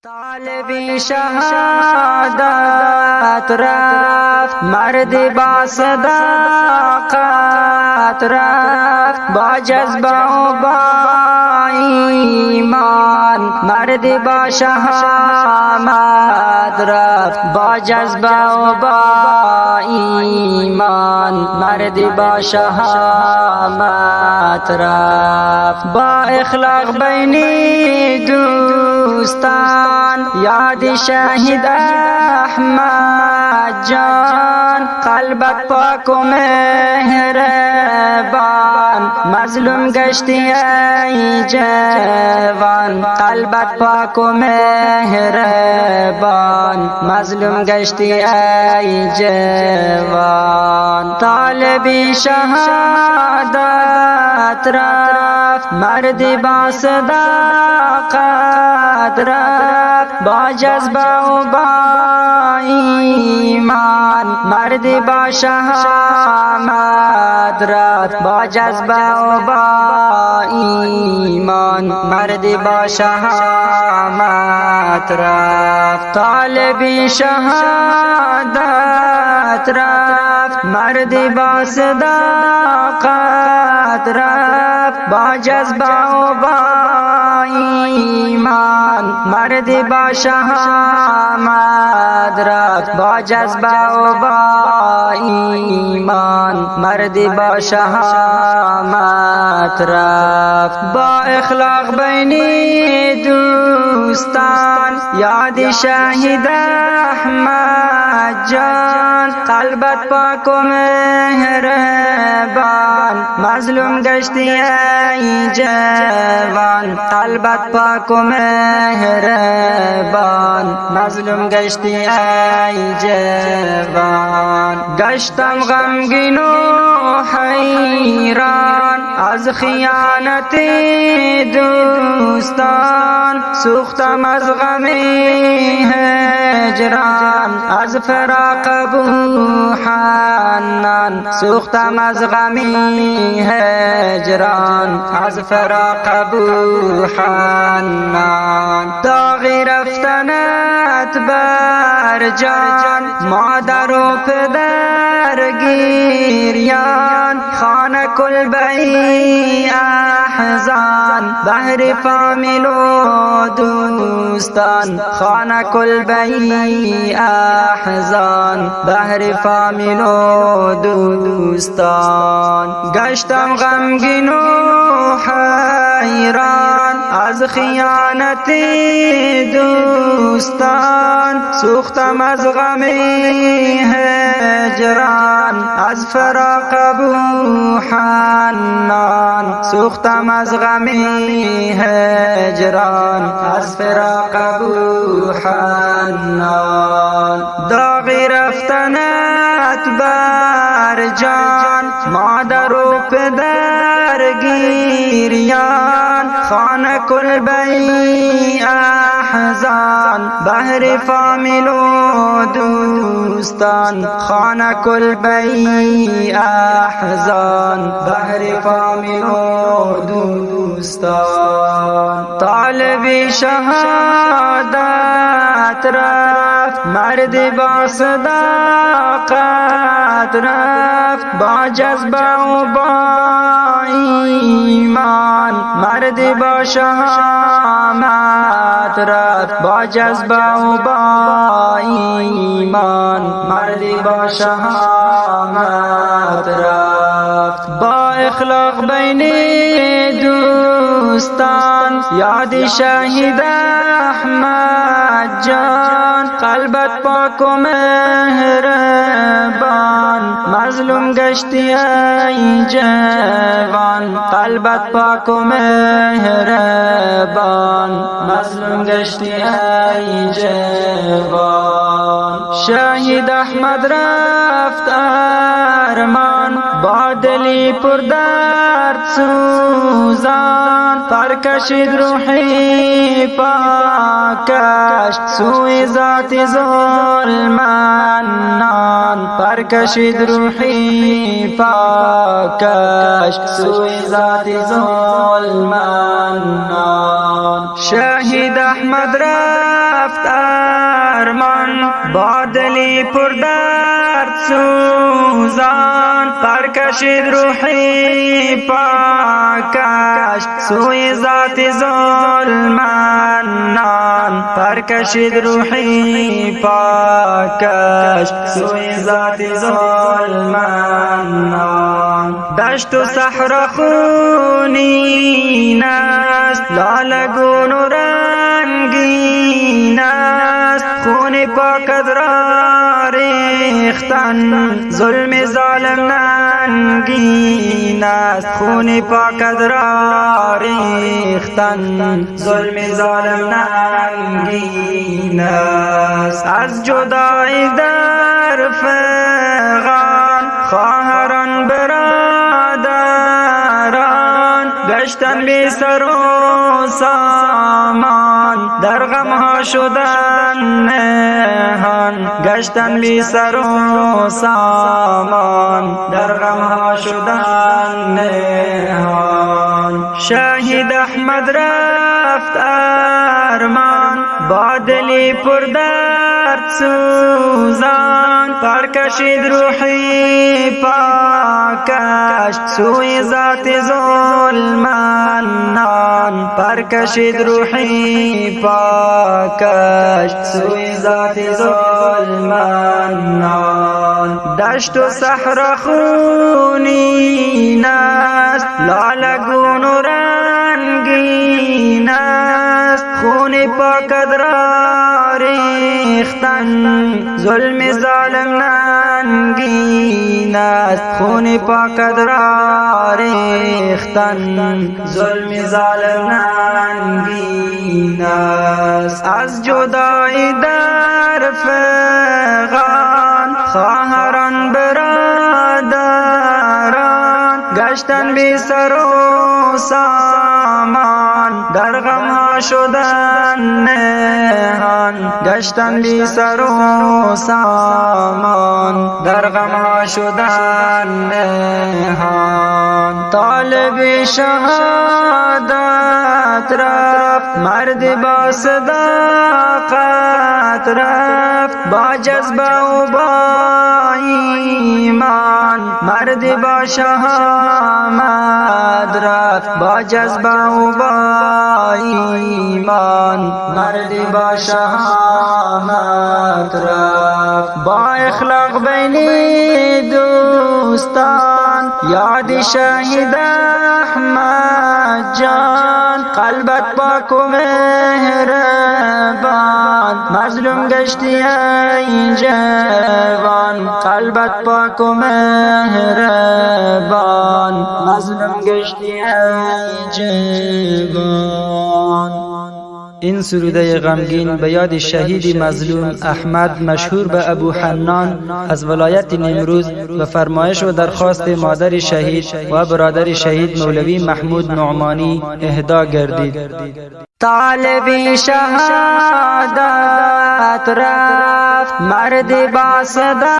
طالبی شهادت رفت، مرد با صداقت رفت، با جذبه و با ایمان. مرد با شهامت رفت، با جذبه و با ایمان. مرد با شهامت رفت، با اخلاق بینی دوستان، یاد شهید احمد جان. قلبت پاک و مهربان، مظلوم گشتی ای جوان. قلبت پاک و مهربان، مظلوم گشتی ای جوان. طالبی شهادت رفت، مردی با صداقت رفت، با جذبه و با ایمان. مردی با شهامت رفت، با جذبه و با ایمان. مردی با شهامت رفت. طالبی شهادت رفت، مردی با صداقت رفت، با جذبه و با ایمان. مردی با شهامت رفت، با جذبه و با ایمان. مردی با شهامت رفت، با اخلاق بینی دوستان، یاد شهید احمد جان. قلبت پاک و مهربان، مظلوم گشتی ای جوان. قلبت پاک و مهربان، مظلوم گشتی ای جوان. گشتم غمگین و حیران از خیانت دوستان، سوختم از غم هجران، از فراق ابو حنان. سوختم از غم هجران، از فراق ابو حنان. داغی رفتنت بر جان، مادر و پدر گریان. خانه کلبه‌ای احزان، بهر فامیل و دوستان. خانه کلبه‌ای احزان، بهر فامیل و دوستان. گشتم غمگین و حیران از خیانت دوستان، سوختم از غم هجران، از فراق ابو حنان. سوختم از غم هجران، از فراق ابو حنان. داغی رفتنت بر جان، مادر و پدر گریان. خانه کلبه‌ای احزان، بهر فامیل و دوستان. خانه کلبه‌ای احزان، بهر فامیل و دوستان. طالبی شهادت رفت، مرد با صداقت رفت، با جذبه و با ایمان. مرد با شهامت رفت، با جذبه و با ایمان. مرد با شهامت رفت، با اخلاق بینی دوستان، یاد شهید احمد جان. قلبت پاک و مهربان، مظلوم گشتی ای جوان. قلبت پاک و مهربان، مظلوم گشتی ای جوان. شهید احمد رفت ارمان، با دلی پر درد سوزان. پر کشید روحی پاکش، سوی ذات ظلمنان. پر کشید روحی پاکش، سوی ذات ظلمنان. شهید احمد رفت رفت ارمان با دلی پر درد سوزان برکشید روحی پاکش سوی ذات ظلمنان برکشید روحی پاکش سوی ذات ظلمنان دشت و صحرا خونین است لالگون و رنگین است خون پاکت را ریختن ظلم ظالم ننگین است خون پاکت را ریختن ظلم ظالم ننگین است از جدایی در فغان خواهران برادران گشتن بی سر و سامان در غمها شدن نهان گشتن بی سر و سامان در غمها شدن نهان شهید احمد رفت ارمان با دلی پر درد سوزان برکشید روحی پاکش سوی ذات ظلمنان برکشید روحی پاکش سوی ذات ظلمنان دشت و صحرا خونین است لالگون و رنگین است خون پاکت را ریختن ظلم ظالم ننگین است خون پاکت را ریختن ظلم ظالم ننگین است از جدایی در فغان خواهران برادران گشتن بی سر و سامان در غمها شدن نهان گشتن بی سر و سامان در غمها شدن نهان طالب شهادت رفت مرد با صداقت رفت با جذبه و با ایمان مرد با شهامت رفت با جذبه و با ایمان مرد با شهامت رفت با اخلاق بین دوستان یاد شهید احمد جان قلبت پاک و مهربان مظلوم گشتی ای جوان قلبت پاک و مهربان مظلوم گشتی ای جوان. این سروده غمگین به یاد شهید مظلوم احمد مشهور به ابو حنان از ولایت نیمروز و فرمایش و درخواست مادر شهید و برادر شهید مولوی محمود نعمانی اهدا گردید. طالب شهادت رفت مرد با صدا